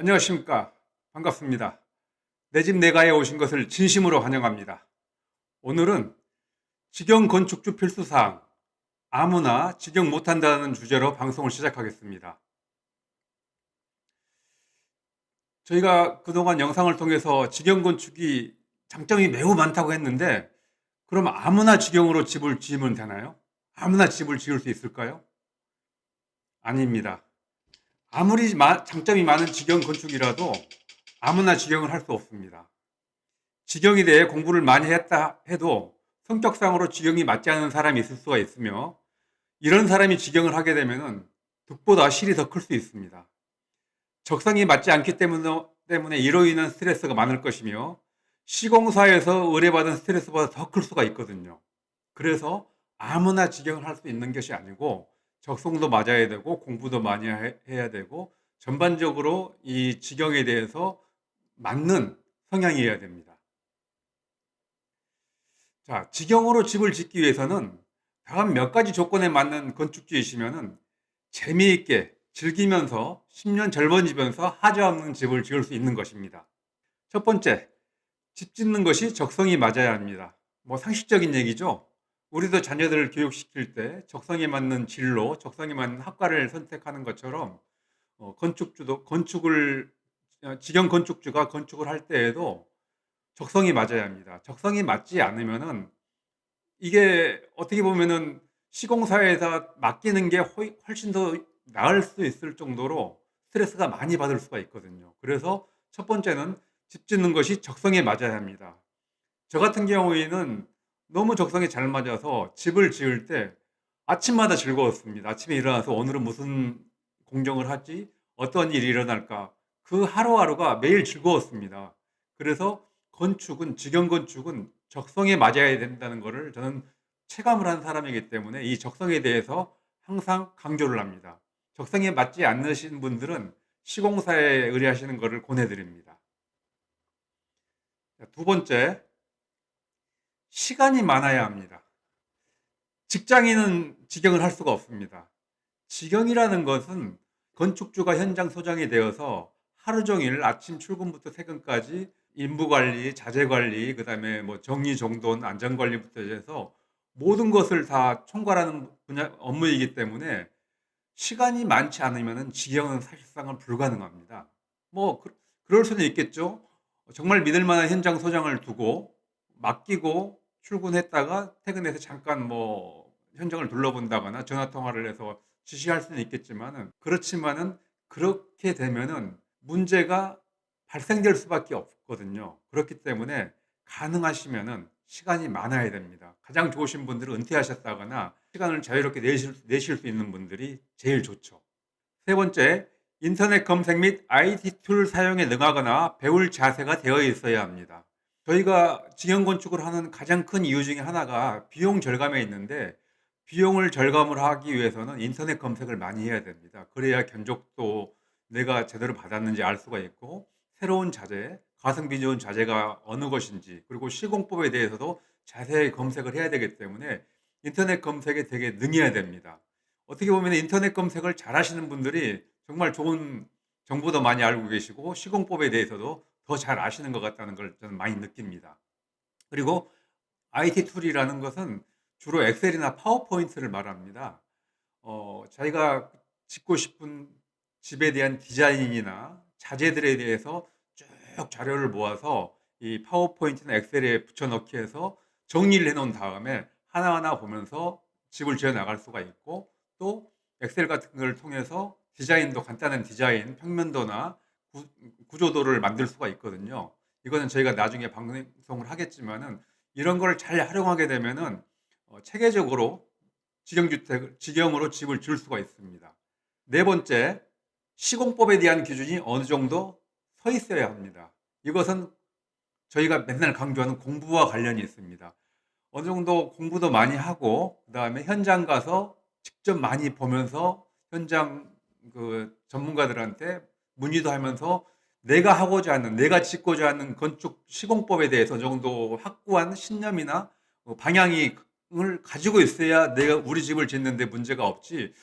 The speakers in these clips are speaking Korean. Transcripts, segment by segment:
안녕하십니까. 반갑습니다. 내 집 내가에 오신 것을 진심으로 환영합니다. 오늘은 직영 건축주 필수사항, 아무나 직영 못한다는 주제로 방송을 시작하겠습니다. 저희가 그동안 영상을 통해서 직영 건축이 장점이 매우 많다고 했는데, 그럼 아무나 직영으로 집을 지으면 되나요? 아무나 집을 지을 수 있을까요? 아닙니다. 아무리 장점이 많은 직영 건축이라도 아무나 직영을 할 수 없습니다. 직영에 대해 공부를 많이 했다 해도 성격상으로 직영이 맞지 않는 사람이 있을 수가 있으며, 이런 사람이 직영을 하게 되면 득보다 실이 더 클 수 있습니다. 적성이 맞지 않기 때문에 이로 인한 스트레스가 많을 것이며, 시공사에서 의뢰받은 스트레스보다 더 클 수가 있거든요. 그래서 아무나 직영을 할 수 있는 것이 아니고, 적성도 맞아야 되고 공부도 많이 해야 되고, 전반적으로 이 직영에 대해서 맞는 성향이어야 됩니다. 자, 직영으로 집을 짓기 위해서는 다음 몇 가지 조건에 맞는 건축주이시면은 재미있게 즐기면서 10년 젊어지면서 하자 없는 집을 지을 수 있는 것입니다. 첫 번째, 집 짓는 것이 적성이 맞아야 합니다. 뭐 상식적인 얘기죠. 우리도 자녀들을 교육시킬 때 적성에 맞는 진로, 적성에 맞는 학과를 선택하는 것처럼 직영 건축주가 건축을 할 때에도 적성이 맞아야 합니다. 적성이 맞지 않으면은 이게 어떻게 보면은 시공사에다 맡기는 게 훨씬 더 나을 수 있을 정도로 스트레스가 많이 받을 수가 있거든요. 그래서 첫 번째는 집 짓는 것이 적성에 맞아야 합니다. 저 같은 경우에는 너무 적성에 잘 맞아서 집을 지을 때 아침마다 즐거웠습니다. 아침에 일어나서 오늘은 무슨 공정을 하지? 어떤 일이 일어날까? 그 하루하루가 매일 즐거웠습니다. 그래서 직영 건축은 적성에 맞아야 된다는 것을 저는 체감을 한 사람이기 때문에 이 적성에 대해서 항상 강조를 합니다. 적성에 맞지 않으신 분들은 시공사에 의뢰하시는 것을 권해드립니다. 두 번째, 시간이 많아야 합니다. 직장인은 직영을 할 수가 없습니다. 직영이라는 것은 건축주가 현장 소장이 되어서 하루 종일 아침 출근부터 퇴근까지 인부 관리, 자재 관리, 그다음에 뭐 정리 정돈, 안전 관리부터 해서 모든 것을 다 총괄하는 분야 업무이기 때문에 시간이 많지 않으면 직영은 사실상은 불가능합니다. 뭐 그럴 수는 있겠죠. 정말 믿을 만한 현장 소장을 두고 맡기고 출근했다가 퇴근해서 잠깐 뭐 현장을 둘러본다거나 전화 통화를 해서 지시할 수는 있겠지만은, 그렇지만은 그렇게 되면은 문제가 발생될 수밖에 없거든요. 그렇기 때문에 가능하시면은 시간이 많아야 됩니다. 가장 좋으신 분들은 은퇴하셨다거나 시간을 자유롭게 내실 수 있는 분들이 제일 좋죠. 세 번째, 인터넷 검색 및 IT 툴 사용에 능하거나 배울 자세가 되어 있어야 합니다. 저희가 직영 건축을 하는 가장 큰 이유 중에 하나가 비용 절감에 있는데, 비용을 절감을 하기 위해서는 인터넷 검색을 많이 해야 됩니다. 그래야 견적도 내가 제대로 받았는지 알 수가 있고, 새로운 자재, 가성비 좋은 자재가 어느 것인지, 그리고 시공법에 대해서도 자세히 검색을 해야 되기 때문에 인터넷 검색에 되게 능해야 됩니다. 어떻게 보면 인터넷 검색을 잘 하시는 분들이 정말 좋은 정보도 많이 알고 계시고 시공법에 대해서도 더 잘 아시는 것 같다는 걸 저는 많이 느낍니다. 그리고 IT 툴이라는 것은 주로 엑셀이나 파워포인트를 말합니다. 자기가 짓고 싶은 집에 대한 디자인이나 자재들에 대해서 쭉 자료를 모아서 이 파워포인트나 엑셀에 붙여넣기 해서 정리를 해 놓은 다음에 하나하나 보면서 집을 지어 나갈 수가 있고, 또 엑셀 같은 걸 통해서 디자인도 간단한 디자인, 평면도나 구조도를 만들 수가 있거든요. 이거는 저희가 나중에 방송을 하겠지만은 이런 걸 잘 활용하게 되면은 체계적으로 직영으로 집을 지을 수가 있습니다. 네 번째, 시공법에 대한 기준이 어느 정도 서 있어야 합니다. 이것은 저희가 맨날 강조하는 공부와 관련이 있습니다. 어느 정도 공부도 많이 하고 그다음에 현장 가서 직접 많이 보면서 현장 전문가들한테 문의도 하면서 내가 짓고자 하는 건축 시공법에 대해서 어느 정도 확고한 신념이나 방향을 가지고 있어야 내가 우리 집을 짓는데 문제가 없지.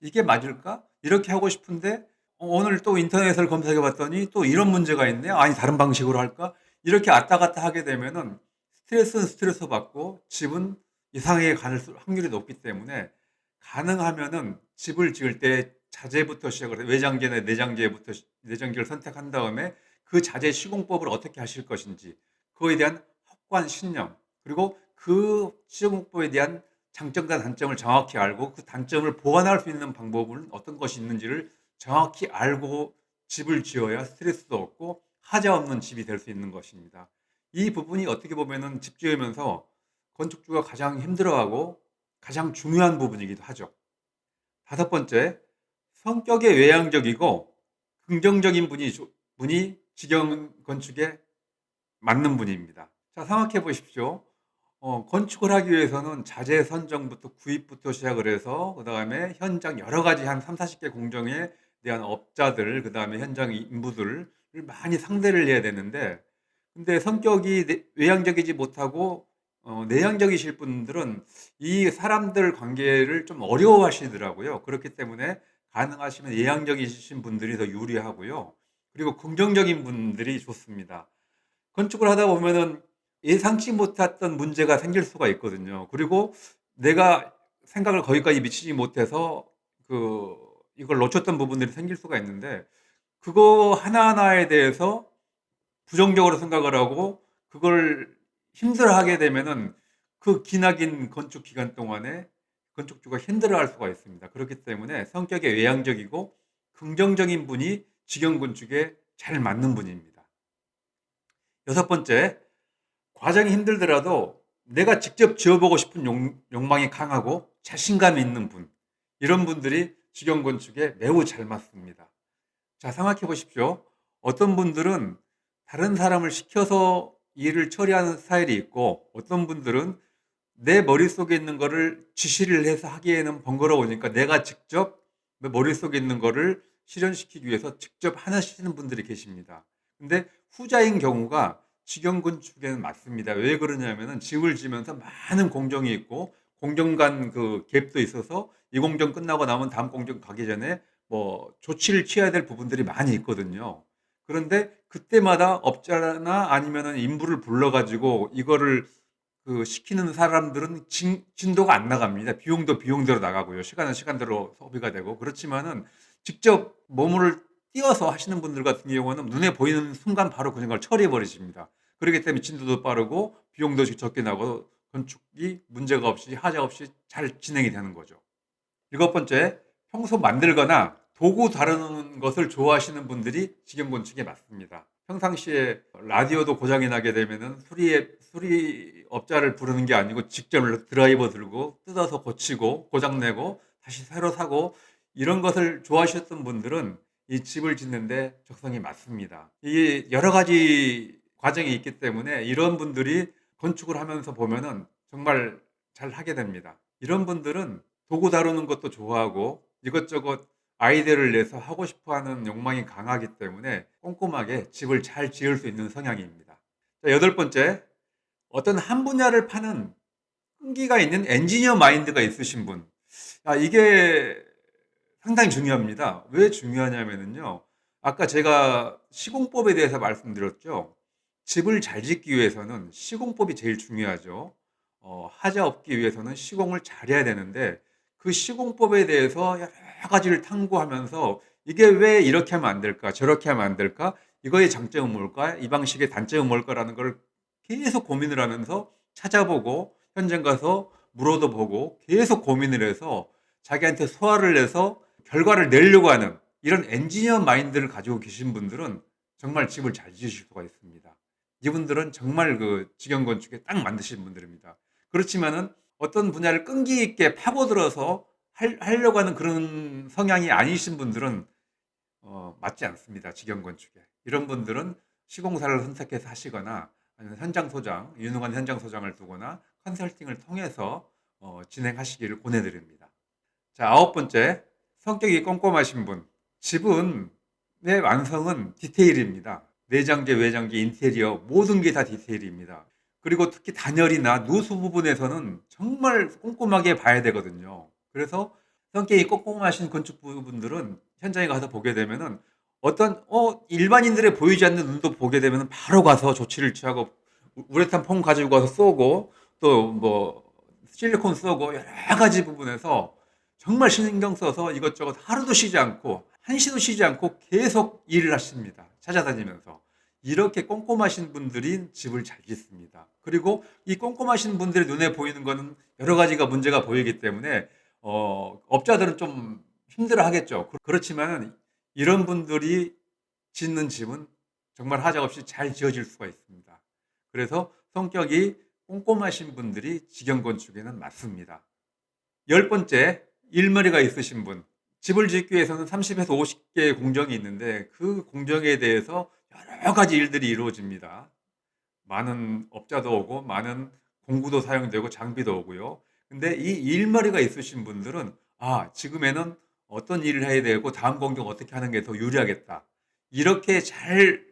이게 맞을까? 이렇게 하고 싶은데 오늘 또 인터넷을 검색해 봤더니 또 이런 문제가 있네. 아니 다른 방식으로 할까? 이렇게 왔다 갔다 하게 되면은 스트레스는 스트레스 받고 집은 이상하게 갈 확률이 높기 때문에 가능하면은 집을 지을 때 자재부터 시작을 해서 외장재나 내장재를 선택한 다음에 그 자재 시공법을 어떻게 하실 것인지 그거에 대한 확고한 신념 그리고 그 시공법에 대한 장점과 단점을 정확히 알고 그 단점을 보완할 수 있는 방법은 어떤 것이 있는지를 정확히 알고 집을 지어야 스트레스도 없고 하자 없는 집이 될 수 있는 것입니다. 이 부분이 어떻게 보면은 집 지으면서 건축주가 가장 힘들어하고 가장 중요한 부분이기도 하죠. 다섯 번째, 성격이 외향적이고 긍정적인 분이 직영 건축에 맞는 분입니다. 자, 생각해 보십시오. 건축을 하기 위해서는 자재 선정부터 구입부터 시작을 해서 그다음에 현장 여러 가지 한 30-40개 공정에 대한 업자들 그다음에 현장 인부들을 많이 상대를 해야 되는데 근데 성격이 외향적이지 못하고 내향적이실 분들은 이 사람들 관계를 좀 어려워하시더라고요. 그렇기 때문에 가능하시면 외향적이신 분들이 더 유리하고요. 그리고 긍정적인 분들이 좋습니다. 건축을 하다 보면은 예상치 못했던 문제가 생길 수가 있거든요. 그리고 내가 생각을 거기까지 미치지 못해서 그 이걸 놓쳤던 부분들이 생길 수가 있는데 그거 하나하나에 대해서 부정적으로 생각을 하고 그걸 힘들어하게 되면은 그 기나긴 건축 기간 동안에 건축주가 힘들어할 수가 있습니다. 그렇기 때문에 성격이 외향적이고 긍정적인 분이 직영 건축에 잘 맞는 분입니다. 여섯 번째, 과정이 힘들더라도 내가 직접 지어보고 싶은 욕망이 강하고 자신감이 있는 분. 이런 분들이 직영 건축에 매우 잘 맞습니다. 자, 생각해 보십시오. 어떤 분들은 다른 사람을 시켜서 일을 처리하는 스타일이 있고 어떤 분들은 내 머릿속에 있는 거를 지시를 해서 하기에는 번거로우니까 내가 직접 내 머릿속에 있는 거를 실현시키기 위해서 직접 하시는 분들이 계십니다. 근데 후자인 경우가 직영 건축에는 맞습니다. 왜 그러냐면은 집을 지면서 많은 공정이 있고 공정 간 그 갭도 있어서 이 공정 끝나고 나면 다음 공정 가기 전에 뭐 조치를 취해야 될 부분들이 많이 있거든요. 그런데 그때마다 업자나 아니면은 인부를 불러 가지고 이거를 그 시키는 사람들은 진도가 안 나갑니다. 비용도 비용대로 나가고요. 시간은 시간대로 소비가 되고. 그렇지만은 직접 몸을 띄워서 하시는 분들 같은 경우는 눈에 보이는 순간 바로 그런 걸 처리해 버리십니다. 그렇기 때문에 진도도 빠르고 비용도 적게 나고 건축이 문제가 없이 하자 없이 잘 진행이 되는 거죠. 일곱 번째, 평소 만들거나 도구 다루는 것을 좋아하시는 분들이 직영건축에 맞습니다. 평상시에 라디오도 고장이 나게 되면은 수리업자를 부르는 게 아니고 직접 드라이버 들고 뜯어서 고치고 고장내고 다시 새로 사고 이런 것을 좋아하셨던 분들은 이 집을 짓는데 적성이 맞습니다. 이게 여러 가지 과정이 있기 때문에 이런 분들이 건축을 하면서 보면은 정말 잘 하게 됩니다. 이런 분들은 도구 다루는 것도 좋아하고 이것저것 아이디어를 내서 하고 싶어 하는 욕망이 강하기 때문에 꼼꼼하게 집을 잘 지을 수 있는 성향입니다. 자, 여덟 번째, 어떤 한 분야를 파는 끈기가 있는 엔지니어 마인드가 있으신 분. 이게 상당히 중요합니다. 왜 중요하냐면요. 아까 제가 시공법에 대해서 말씀드렸죠. 집을 잘 짓기 위해서는 시공법이 제일 중요하죠. 하자 없기 위해서는 시공을 잘해야 되는데 그 시공법에 대해서 여러 가지를 탐구하면서 이게 왜 이렇게 하면 안 될까? 저렇게 하면 안 될까? 이거의 장점은 뭘까? 이 방식의 단점은 뭘까라는 걸 계속 고민을 하면서 찾아보고 현장 가서 물어도 보고 계속 고민을 해서 자기한테 소화를 내서 결과를 내려고 하는 이런 엔지니어 마인드를 가지고 계신 분들은 정말 집을 잘 지으실 수가 있습니다. 이분들은 정말 그 직영 건축에 딱 맞으신 분들입니다. 그렇지만은 어떤 분야를 끈기 있게 파고들어서 하려고 하는 그런 성향이 아니신 분들은 맞지 않습니다. 직영 건축에. 이런 분들은 시공사를 선택해서 하시거나 아니면 현장 소장, 유능한 현장 소장을 두거나 컨설팅을 통해서 진행하시기를 권해드립니다. 자, 아홉 번째, 성격이 꼼꼼하신 분. 집은 내 완성은 디테일입니다. 내장재, 외장재, 인테리어 모든 게 다 디테일입니다. 그리고 특히 단열이나 누수 부분에서는 정말 꼼꼼하게 봐야 되거든요. 그래서 성격이 꼼꼼하신 건축부분들은 현장에 가서 보게 되면은 어떤 일반인들의 보이지 않는 눈도 보게 되면은 바로 가서 조치를 취하고 우레탄 폼 가지고 가서 쏘고 또 뭐 실리콘 쏘고 여러 가지 부분에서 정말 신경 써서 이것저것 하루도 쉬지 않고 한시도 쉬지 않고 계속 일을 하십니다. 찾아다니면서. 이렇게 꼼꼼하신 분들이 집을 잘 짓습니다. 그리고 이 꼼꼼하신 분들의 눈에 보이는 거는 여러 가지가 문제가 보이기 때문에 업자들은 좀 힘들어 하겠죠. 그렇지만 이런 분들이 짓는 집은 정말 하자없이 잘 지어질 수가 있습니다. 그래서 성격이 꼼꼼하신 분들이 직영건축에는 맞습니다. 10번째, 일머리가 있으신 분. 집을 짓기 위해서는 30에서 50개의 공정이 있는데 그 공정에 대해서 여러 가지 일들이 이루어집니다. 많은 업자도 오고 많은 공구도 사용되고 장비도 오고요. 근데 이 일머리가 있으신 분들은 지금에는 어떤 일을 해야 되고 다음 공정 어떻게 하는 게 더 유리하겠다. 이렇게 잘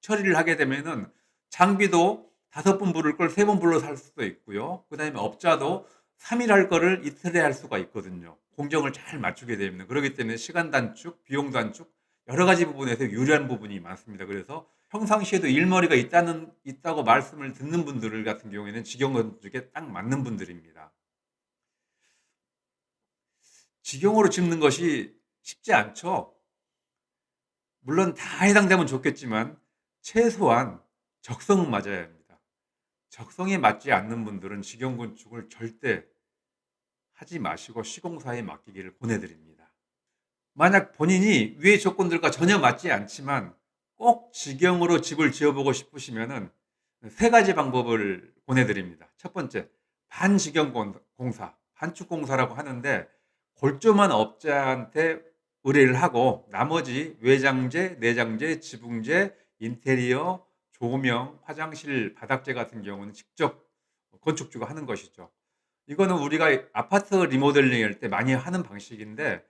처리를 하게 되면은 장비도 5번 부를 걸 3번 불러 살 수도 있고요. 그다음에 업자도 3일 할 거를 이틀에 할 수가 있거든요. 공정을 잘 맞추게 되면. 그렇기 때문에 시간 단축, 비용 단축 여러 가지 부분에서 유리한 부분이 많습니다. 그래서 평상시에도 일머리가 있다고 말씀을 듣는 분들 같은 경우에는 직영건축에 딱 맞는 분들입니다. 직영으로 짓는 것이 쉽지 않죠. 물론 다 해당되면 좋겠지만 최소한 적성은 맞아야 합니다. 적성에 맞지 않는 분들은 직영건축을 절대 하지 마시고 시공사에 맡기기를 권해드립니다. 만약 본인이 위의 조건들과 전혀 맞지 않지만 꼭 직영으로 집을 지어보고 싶으시면은 3가지 방법을 권해드립니다. 첫 번째, 반직영공사, 반축공사라고 하는데 골조만 업자한테 의뢰를 하고 나머지 외장재, 내장재, 지붕재, 인테리어, 조명, 화장실, 바닥재 같은 경우는 직접 건축주가 하는 것이죠. 이거는 우리가 아파트 리모델링 할 때 많이 하는 방식인데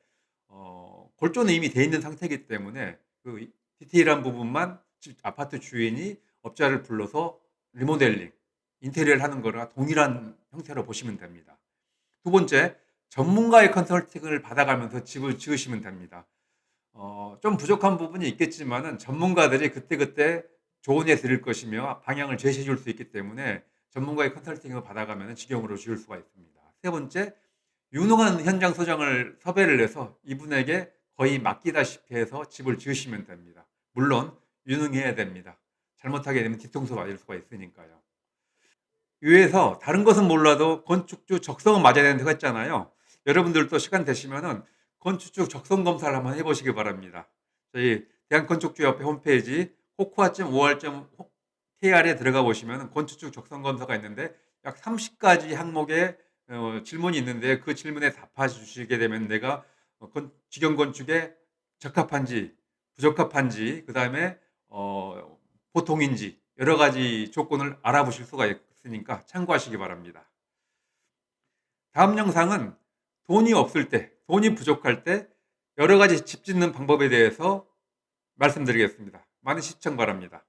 골조는 이미 돼 있는 상태이기 때문에 그 디테일한 부분만 아파트 주인이 업자를 불러서 리모델링, 인테리어를 하는 거랑 동일한 형태로 보시면 됩니다. 두 번째, 전문가의 컨설팅을 받아가면서 집을 지으시면 됩니다. 좀 부족한 부분이 있겠지만은 전문가들이 그때그때 조언해 드릴 것이며 방향을 제시해 줄 수 있기 때문에 전문가의 컨설팅을 받아가면 직영으로 지을 수가 있습니다. 세 번째, 유능한 현장 소장을 섭외를 해서 이분에게 거의 맡기다시피 해서 집을 지으시면 됩니다. 물론 유능해야 됩니다. 잘못하게 되면 뒤통수 맞을 수가 있으니까요. 위에서 다른 것은 몰라도 건축주 적성은 맞아야 된다고 했잖아요. 여러분들도 시간 되시면은 건축주 적성 검사를 한번 해보시기 바랍니다. 저희 대한건축주협회 홈페이지 코코아.or.kr에 들어가 보시면 건축주 적성 검사가 있는데 약 30가지 항목의 질문이 있는데 그 질문에 답해 주시게 되면 내가 직영 건축에 적합한지 부적합한지 그 다음에 보통인지 여러 가지 조건을 알아보실 수가 있으니까 참고하시기 바랍니다. 다음 영상은 돈이 없을 때, 돈이 부족할 때 여러 가지 집 짓는 방법에 대해서 말씀드리겠습니다. 많은 시청 바랍니다.